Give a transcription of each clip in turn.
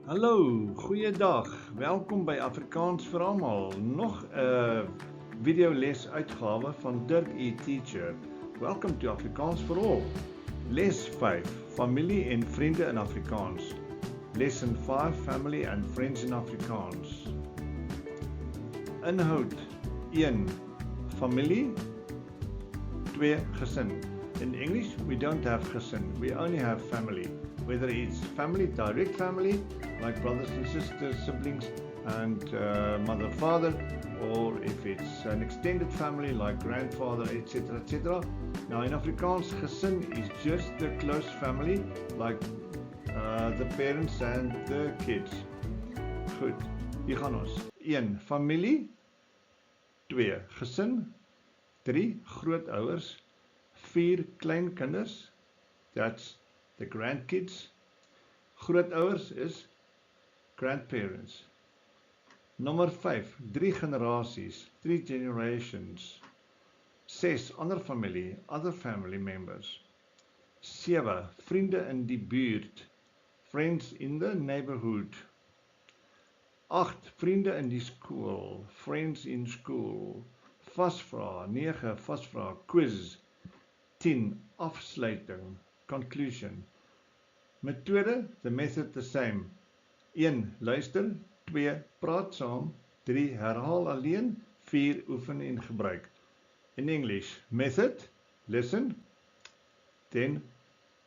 Hallo, goeiedag. Welkom by Afrikaans vir almal. Nog 'n videoles uitgawe van Dirk E Teacher. Welcome to Afrikaans for all. Les 5: Familie en vriende in Afrikaans. Lesson 5: Family and friends in Afrikaans. Inhoud: 1. Familie. 2. Gesin. In English, we don't have gesin. We only have family. Whether it's family, direct family, like brothers and sisters, siblings, and mother, father, or if it's an extended family like grandfather, etc., etc. Now in Afrikaans, gesin is just the close family, like the parents and the kids. Goed, hier gaan ons. 1. Familie. 2. Gesin. 3. Grootouers. 4. Kleinkinders. That's the grandkids. Grootouers is grandparents. Nommer 5. 3 generasies. 3 generations. 6. Ander familie. Other family members. 7. Vriende in die buurt. Friends in the neighborhood. 8. Vriende in die skool. Friends in school. Vasvra. 9. Vasvra. Quiz. 10. Afsluiting. Conclusion. Methode, the method the same. 1. Luister. 2. Praat saam. 3. Herhaal alleen. 4. Oefen en gebruik. In English, method, listen, then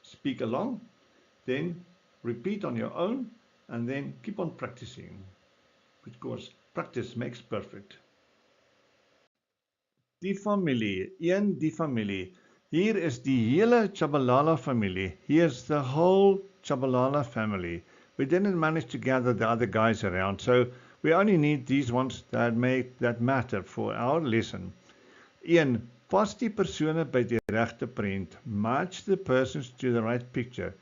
speak along, then repeat on your own, and then keep on practicing. Because practice makes perfect. Die familie. 1. Die familie. Hier is die hele Chabalala family. Here's the whole Chabalala family. We didn't manage to gather the other guys around, so we only need these ones that matter for our lesson. 1. Pas die persone by die regte prent. Match the persons to the right picture.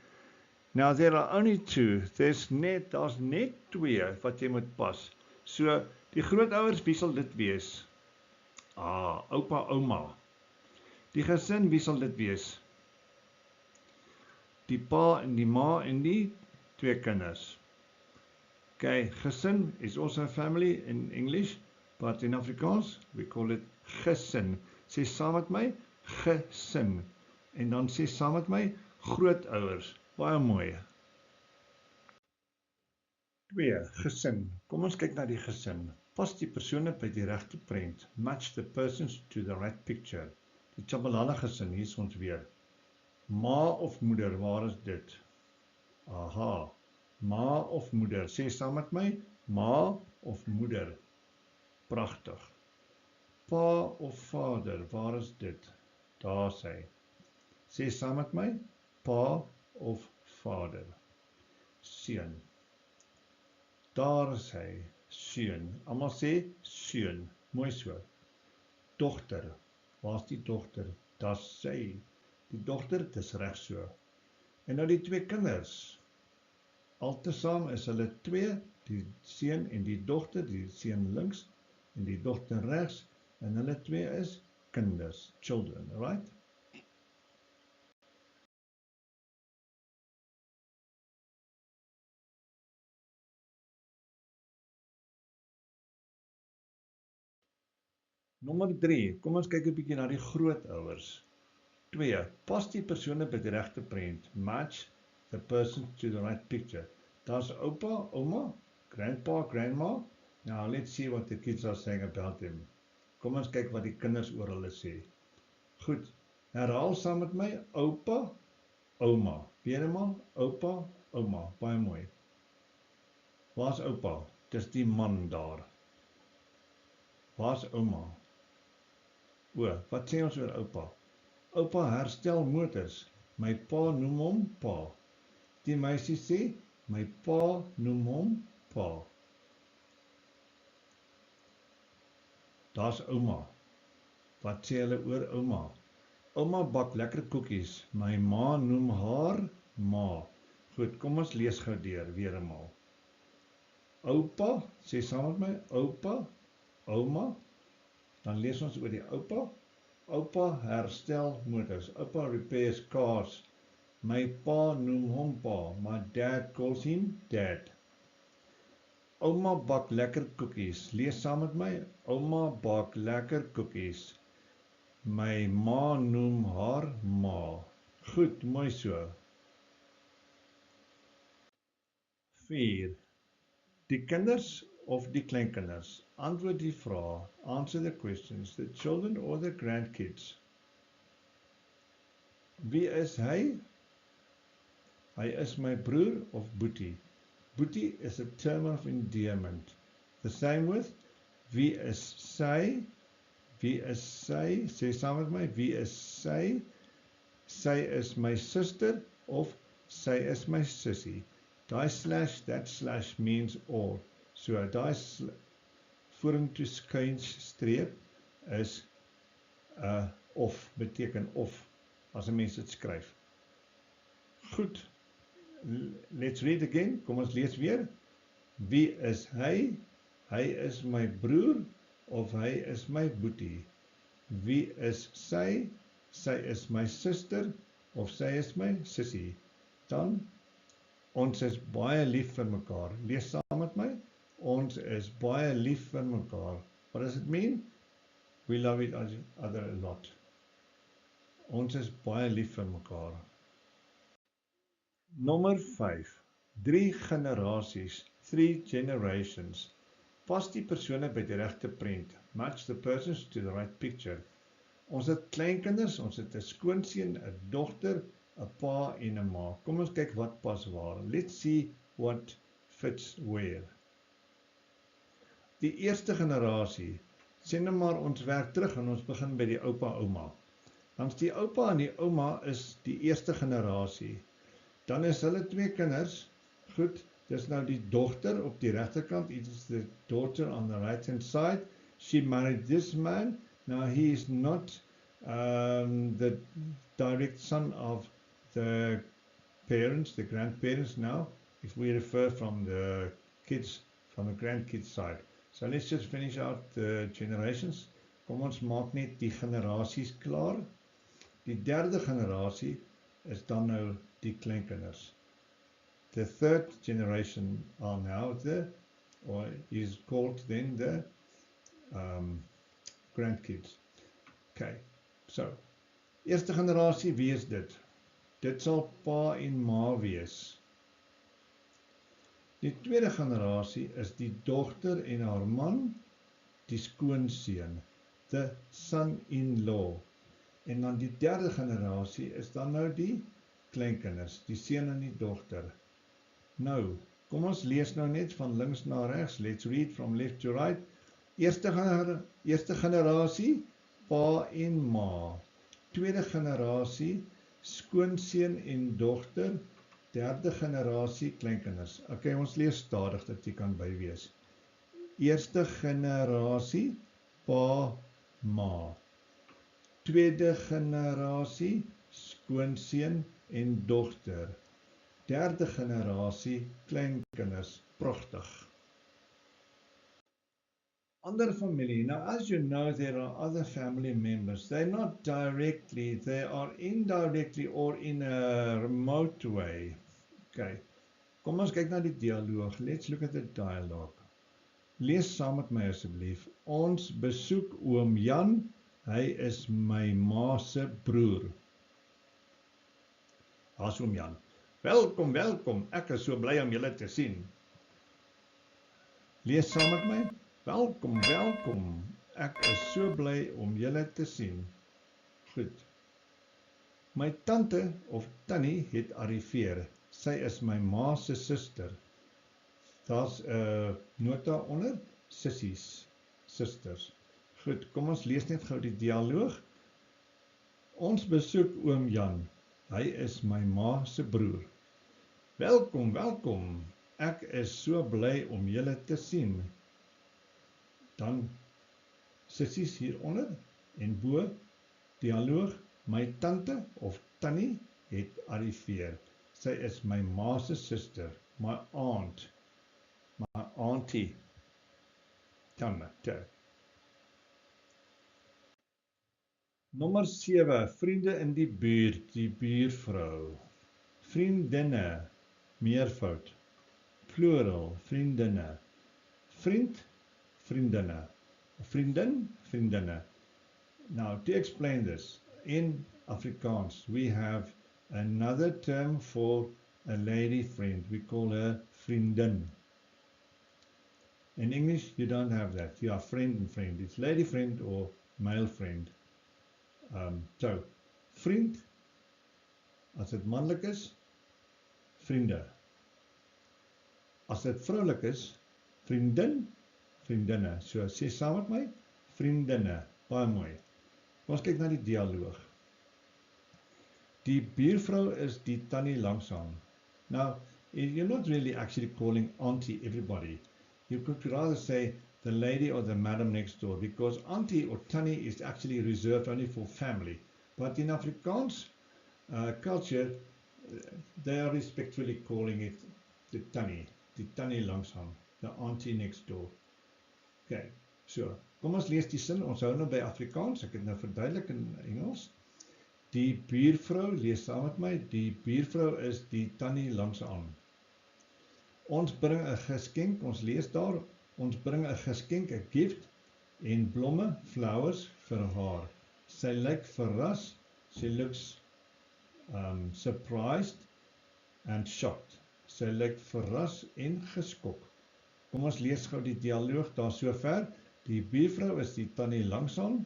Now there are only 2. Daar's net 2 wat jy moet pas. So die grootouers, wie sal dit wees? Oupa, ouma. Die gesin, wie sal dit wees? Die pa en die ma en die 2 kinders. Okay, gesin is also family in English, but in Afrikaans we call it gesin. Sê saam met my, gesin. En dan sê saam met my, grootouers. Baie mooi. 2. Gesin. Kom ons kyk na die gesin. Pas die persone by die regte prent. Match the persons to the right picture. Die Chabalala gesin, hier is ons weer. Ma of moeder, waar is dit? Aha, ma of moeder. Sê saam met my, ma of moeder. Pragtig. Pa of vader, waar is dit? Daar is hy. Sê saam met my, pa of vader. Seun. Daar is hy, seun. Almal sê seun. Mooi so. Dogter. Waar is die dogter? Daar's sy. Die dogter, dis reg so. En nou die 2 kinders. Altesaam is hulle 2, die seun en die dogter, die seun links en die dogter regs, en hulle 2 is kinders, children, right? Nommer 3, kom ons kyk 'n bietjie na die grootouers. 2. Pas die persone by die regte prent. Match the person to the right picture. Daar's oupa, ouma, grandpa, grandma. Now let's see what the kids are saying about them. Kom ons kyk wat die kinders oor hulle sê. Goed, herhaal saam met my, oupa, ouma. Weer eenmaal, oupa, ouma. Baie mooi. Waar's oupa? Dis die man daar. Waar's ouma? Wat sê ons oor oupa? Oupa herstel motors. My pa noem hom pa. Die meisie sê, my pa noem hom pa. Daar's ouma. Wat sê hulle oor ouma? Ouma bak lekker koekies. My ma noem haar ma. Goed, kom ons lees gou deur weer eenmaal. Oupa, sê saam met my, oupa, ouma. Dan lees ons oor die oupa. Oupa herstel motors. Oupa repairs cars. My pa noem hom pa. My dad calls him dad. Ouma bak lekker koekies. Lees saam met my. Ouma bak lekker koekies. My ma noem haar ma. Goed, mooi so. 4. Die kinders of die kleinkinders? Antwoord die vraag. Answer the questions. The children or the grandkids? Wie is hy? Hy is my broer of boetie. Boetie is a term of endearment. The same with wie is sy? Wie is sy? Sê saam met my. Wie is sy? Sy is my sister of sy is my sissie. Daai slash, that slash means or. So daai vorentoe skuinstreep is of, beteken of, as 'n mens dit skryf. Goed. Let's read again. Kom ons lees weer. Wie is hy? Hy is my broer of hy is my boetie. Wie is sy? Sy is my suster of sy is my sissie. Dan, ons is baie lief vir mekaar. Lees saam met my. Ons is baie lief vir mekaar. What does it mean? We love each other a lot. Ons is baie lief vir mekaar. Nommer 5. 3 generasies. 3 generations. Pas die persone by die regte prent. Match the persons to the right picture. Ons het kleinkinders, ons het 'n skoonseun, 'n dogter, 'n pa en 'n ma. Kom ons kyk wat pas waar. Let's see what fits where. Die eerste generasie. Sê nou maar ons werk terug en ons begin by die oupa, ouma. Dan is die oupa en die ouma is die eerste generasie. Dan is hulle 2 kinders. Goed, dis nou die dogter op die regterkant. It is the daughter on the right hand side. She married this man. Now he is not the direct son of the parents, the grandparents now, if we refer from the kids, from the grandkids side. So let's just finish out the generations. Kom ons maak net die generasies klaar. Die derde generasie is dan nou die kleinkinders. The third generation are now or is called then the grandkids. Okay, so, eerste generasie, wie is dit? Dit sal pa en ma wees. Die tweede generasie is die dogter en haar man, die skoonseun, the son-in-law. En dan die derde generasie is dan nou die kleinkinders, die seun en die dogter. Nou, kom ons lees nou net van links na regs. Let's read from left to right. Eerste generasie, pa en ma. Tweede generasie, skoonseun en dogter. Derde generasie, kleinkinders. Okay, ons lees stadig dat jy kan bywees. Eerste generasie, pa, ma. Tweede generasie, skoonseun en dogter. Derde generasie, kleinkinders. Pragtig. Other family. Now, as you know, there are other family members. They're not directly, they are indirectly or in a remote way. Okay. Kom ons kyk na die dialoog. Let's look at the dialogue. Lees saam met my asseblief. Ons besoek oom Jan. Hy is my ma se broer. As oom Jan. Welkom, welkom. Ek is so bly om julle te sien. Lees saam met my. Welkom, welkom. Ek is so bly om julle te sien. Goed. My tante of tannie het arriveer. Sy is my ma se suster. Daar's 'n nota onder, sissies, sisters. Goed, kom ons lees net gou die dialoog. Ons besoek oom Jan. Hy is my ma se broer. Welkom, welkom. Ek is so bly om julle te sien. Dan sissies hieronder en bo dialoog. My tante of tannie het arriveer. Sy is my ma se suster, my aunt, my auntie. Tante. Nommer 7, vriende in die buurt, die buurvrou. Vriendinne, meervoud. Plural, vriendinne. vriend, vriendinne. Vriendin, vriendinne. Now, to explain this, in Afrikaans, we have another term for a lady friend. We call her vriendin. In English, you don't have that. You have friend and friend. It's lady friend or male friend. So, vriend, as dit manlik is, vriende. As dit vroulik is, vriendin, vriendinne. So, sê saam met my, vriendinne. Baie mooi. Ons kyk na die dialoog. Die buurvrou is die tannie langsaan. Now, you're not really actually calling auntie everybody. You could rather say the lady or the madam next door, because auntie or tannie is actually reserved only for family. But in Afrikaans culture, they are respectfully calling it the tannie langsaan, the auntie next door. Okay, so, kom ons lees die sin, ons hou nou by Afrikaans, ek het nou verduidelik in Engels. Die buurvrou, lees saam met my, die buurvrou is die tannie langsaan. Ons bring 'n geskenk, ons lees daar, ons bring 'n geskenk, 'n gift, en blomme, flowers, vir haar. Sy lyk verras, she looks surprised and shocked. Sy lyk verras en geskok. Kom ons lees gou die dialoog daar sover. Die buurvrou is die tannie langsaan.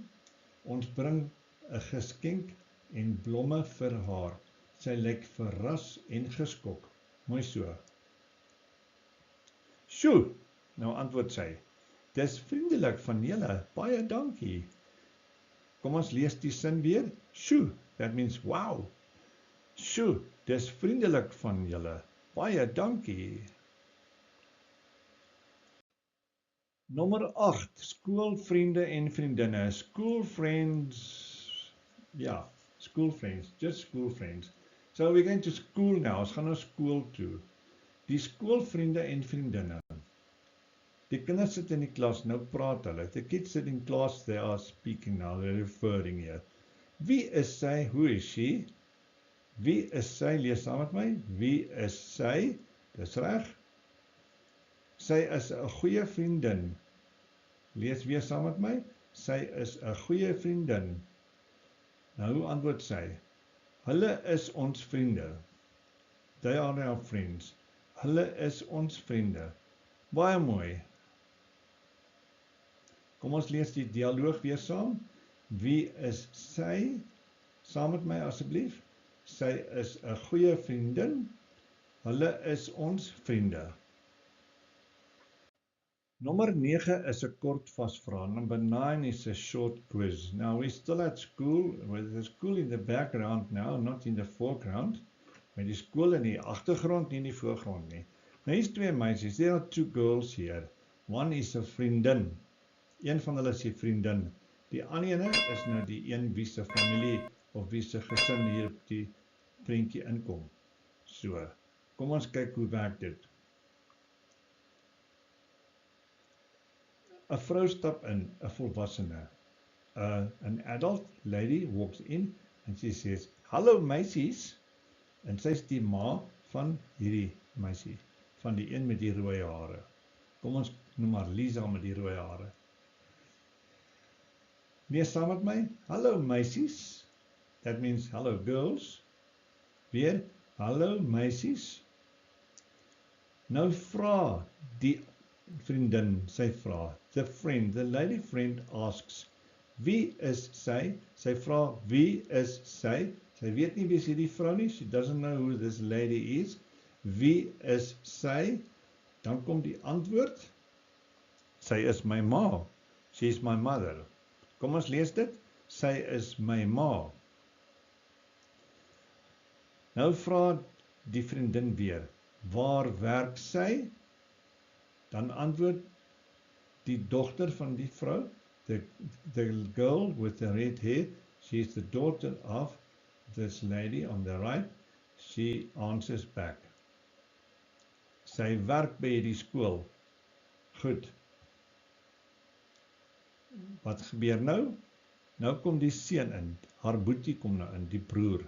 Ons bring 'n geskenk en blomme vir haar. Sy lyk verras en geskok. Mooi so. Sjoe, nou antwoord sy. Dis vriendelik van julle, baie dankie. Kom ons lees die sin weer. Sjoe, that means wow. Sjoe, dis vriendelik van julle, baie dankie. Nommer 8, skoolvriende en vriendinne. School friends, yeah, school friends, just school friends. So we're going to school now, ons gaan na skool toe. Die skoolvriende en vriendinne. Die kinders sit in die klas, nou praat hulle. The kids sit in class, they are speaking now, they're referring here. Wie is sy? Who is she? Wie is sy? Lees saam met my. Wie is sy? Dis reg. Sy is 'n goeie vriendin. Lees weer saam met my. Sy is 'n goeie vriendin. Nou, hoe antwoord sy? Hulle is ons vriende. They are our friends. Hulle is ons vriende. Baie mooi. Kom ons lees die dialoog weer saam. Wie is sy? Saam met my asseblief. Sy is 'n goeie vriendin. Hulle is ons vriende. Nommer 9 is 'n kort vasvraag. Number 9 is a short quiz. Now we're still at school, with the school in the background now, not in the foreground. Met die skool in die agtergrond, nie in die voorgrond nie. Nou hier's twee meisies. There are two girls here. One is 'n vriendin. Een van hulle is die vriendin. Die ander ene is nou die een wie se familie of wie se gesin hier op die prentjie inkom. So, kom ons kyk hoe werk dit. 'n Vrou stap in, 'n volwassene. An adult lady walks in and she says, "Hallo meisies." En sy is die ma van hierdie meisie, van die een met die rooi hare. Kom ons noem maar Lisa met die rooi hare. Lees saam met my. Hallo meisies. That means hello girls. Weer, hallo meisies. Nou vra die vriendin, sy vra. The friend, the lady friend asks, wie is sy? Sy vra, wie is sy? Sy weet nie wie is hierdie vrou nie. She doesn't know who this lady is. Wie is sy? Dan kom die antwoord. Sy is my ma. She is my mother. Kom ons lees dit. Sy is my ma. Nou vra die vriendin weer, waar werk sy? Dan antwoord die dogter van die vrou, the girl with the red hair, she is the daughter of this lady on the right. She answers back. Sy werk by die skool. Goed. Wat gebeur nou? Nou kom die seun in. Haar boetie kom nou in, die broer.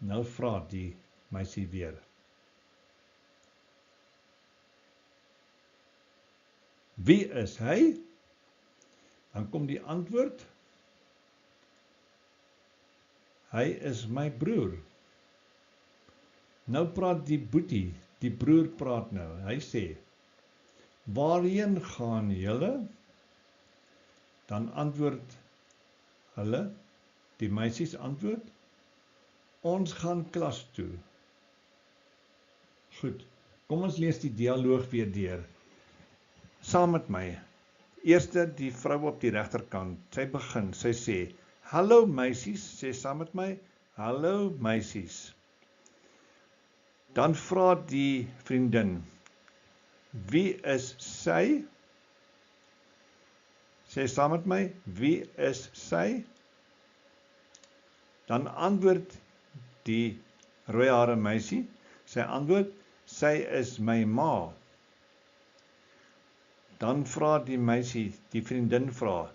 Nou vra die meisie weer. Wie is hy? Dan kom die antwoord. Hy is my broer. Nou praat die boetie, die broer praat nou. Hy sê, waarheen gaan julle? Dan antwoord hulle, die meisies antwoord, ons gaan klas toe. Goed, kom ons lees die dialoog weer deur. Saam met my. Eerste die vrou op die regterkant. Sy begin, sy sê, hallo meisies, sê saam met my, hallo meisies. Dan vra die vriendin, wie is sy? Sê saam met my, wie is sy? Dan antwoord die rooihare meisie, sy antwoord, sy is my ma. Dan vra die meisie, die vriendin vra,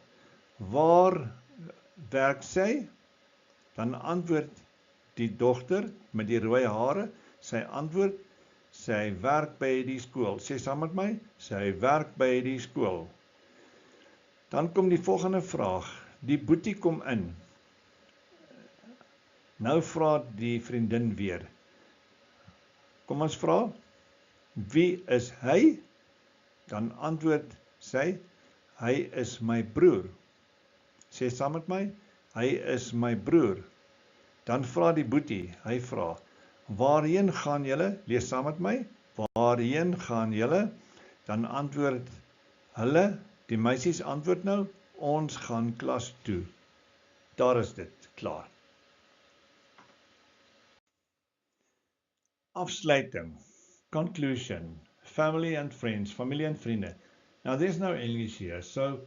waar werk sy? Dan antwoord die dogter met die rooi hare, sy antwoord, sy werk by die skool. Sê saam met my, sy werk by die skool. Dan kom die volgende vraag, die boetie kom in. Nou vra die vriendin weer. Kom ons vra, wie is hy? Dan antwoord sy, hy is my broer. Sê saam met my, hy is my broer. Dan vra die boetie, hy vra, waarheen gaan julle? Lees saam met my, waarheen gaan julle? Dan antwoord hulle, die meisies antwoord nou, ons gaan klas toe. Daar is dit, klaar. Afsluiting, conclusion, family and friends, familie en vriende. Now there's no English here, so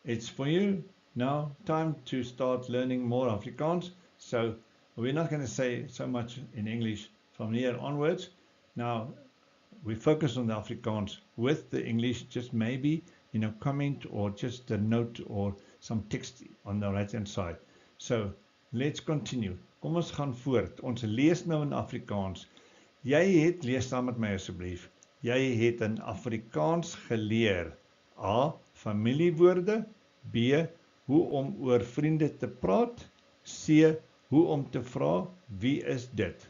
it's for you now time to start learning more Afrikaans. So we're not going to say so much in English from here onwards. Now we focus on the Afrikaans with the English, just maybe in a comment or just a note or some text on the right hand side. So let's continue. Kom ons gaan voort. Ons lees nou in Afrikaans. Jy het, lees saam met my asseblief. Jy het in Afrikaans geleer. A. Familiewoorde. B. Hoe om oor vriende te praat. C. Hoe om te vra, wie is dit?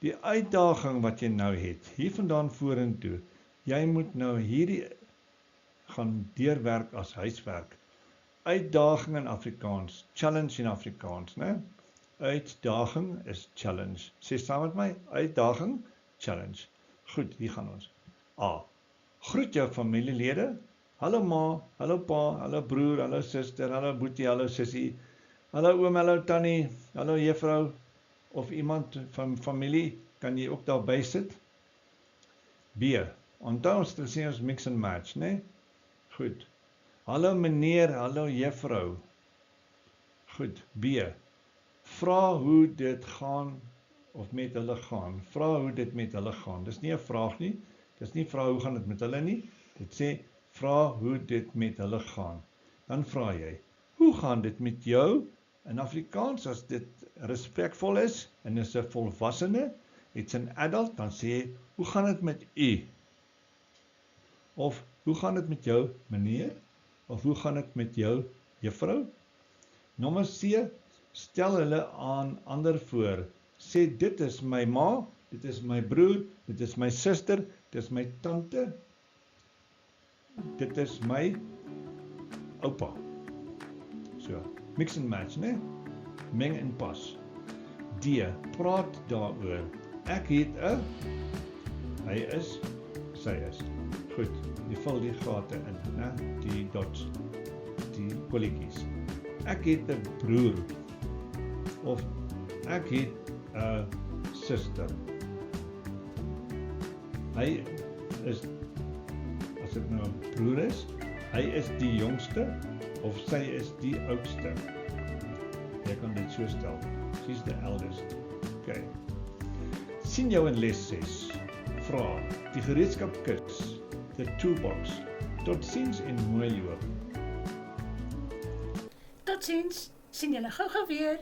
Die uitdaging wat jy nou het, hier vandaan vorentoe, jy moet nou hierdie gaan deurwerk as huiswerk. Uitdaging in Afrikaans, challenge in Afrikaans, né? Uitdaging is challenge. Sê saam met my, uitdaging, challenge. Goed, hier gaan ons. A. Groet jou familielede. Hallo ma, hallo pa, hallo broer, hallo suster, hallo boetie, hallo sussie. Hallo oom, hallo tannie, hallo juffrou. Of iemand van familie, kan jy ook daarby sit? B. Onthou ons te sê ons mix and match, né? Goed. Hallo meneer, hallo juffrou. Goed, B. Vra hoe dit gaan of met hulle gaan. Vra hoe dit met hulle gaan. Dis nie 'n vraag nie. Dis nie vra hoe gaan dit met hulle nie. Dit sê vra hoe dit met hulle gaan. Dan vra jy, hoe gaan dit met jou? In Afrikaans, as dit respekvol is en is 'n volwassene, it's an adult, dan sê jy, hoe gaan dit met u? Of hoe gaan dit met jou meneer? Of hoe gaan dit met jou juffrou? Nommer C, stel hulle aan ander voor. Sê dit is my ma, dit is my broer, dit is my suster, dit is my tante, dit is my oupa. So, mix and match, né? Meng en pas. D, praat daaroor. Ek het 'n, hy is, sy is. Goed, jy vul die gate in, né? Die dots, die kolletjies. Ek het 'n broer, of ek het 'n suster. Hy is, as dit nou 'n broer is, hy is die jongste, of sy is die oudste. Jy kan dit so stel. She's the eldest. Okay. Sien jou in les 6. Vra, die gereedskapkis, the toolbox. Totsiens en mooi loop. Totsiens, sien julle gou-gou weer.